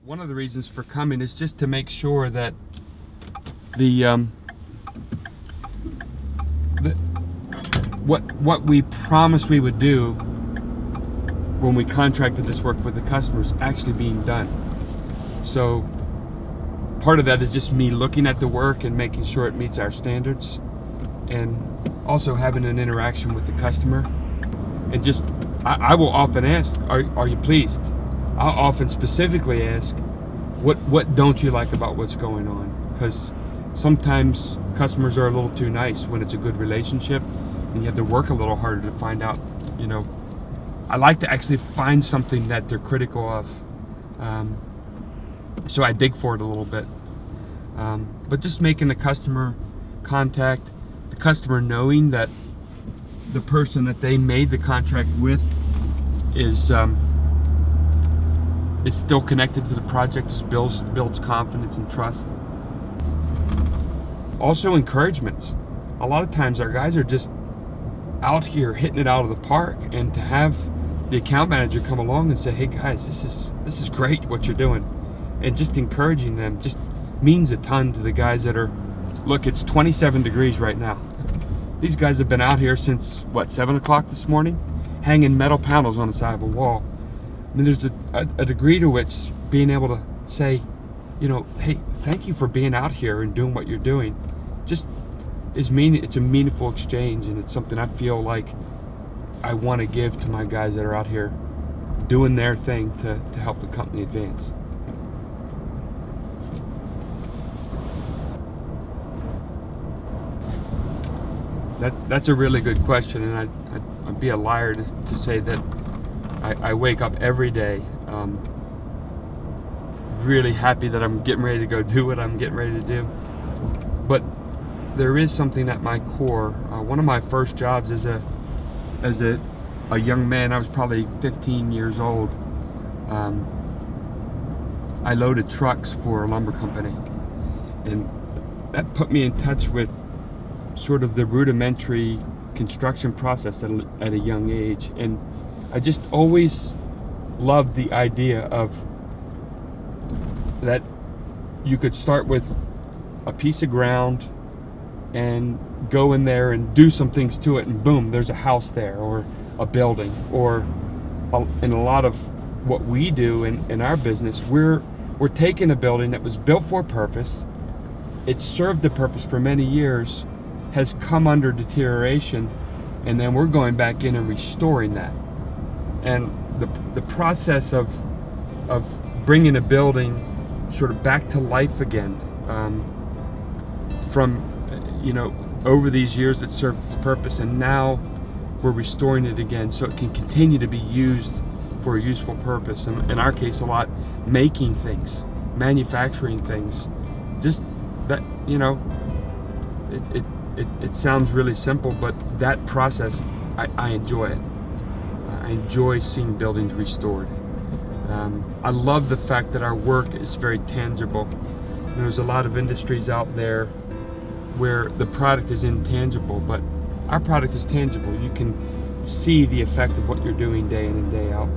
one of the reasons for coming is just to make sure that what we promised we would do when we contracted this work with the customer is actually being done. So part of that is just me looking at the work and making sure it meets our standards, and also having an interaction with the customer. And just I will often ask, are you pleased? I'll often specifically ask, what don't you like about what's going on? Because sometimes customers are a little too nice when it's a good relationship, and you have to work a little harder to find out, I like to actually find something that they're critical of. So I dig for it a little bit. But just making the customer contact, the customer knowing that the person that they made the contract with is still connected to the project, just builds confidence and trust. Also encouragements. A lot of times our guys are just out here hitting it out of the park, and to have the account manager come along and say, hey guys, this is great what you're doing, and just encouraging them just means a ton to the guys that are, look, it's 27 degrees right now. These guys have been out here since 7 o'clock this morning, hanging metal panels on the side of a wall. I mean, there's a degree to which being able to say, hey, thank you for being out here and doing what you're doing, just it's a meaningful exchange, and it's something I feel like I want to give to my guys that are out here doing their thing to help the company advance. That's a really good question, and I'd be a liar to say that I wake up every day really happy that I'm getting ready to go do what I'm getting ready to do. But there is something at my core. One of my first jobs as a young man, I was probably 15 years old. I loaded trucks for a lumber company, and that put me in touch with sort of the rudimentary construction process at a young age. And I just always loved the idea of that you could start with a piece of ground and go in there and do some things to it, and boom, there's a house there, or a building, or in a lot of what we do in our business, we're taking a building that was built for a purpose, it served the purpose for many years, has come under deterioration, and then we're going back in and restoring that. And the process of bringing a building sort of back to life again, from over these years it served its purpose, and now we're restoring it again so it can continue to be used for a useful purpose. And in our case, a lot making things, manufacturing things, just that, it sounds really simple, but that process, I enjoy it. I enjoy seeing buildings restored. I love the fact that our work is very tangible. There's a lot of industries out there where the product is intangible, but our product is tangible. You can see the effect of what you're doing day in and day out.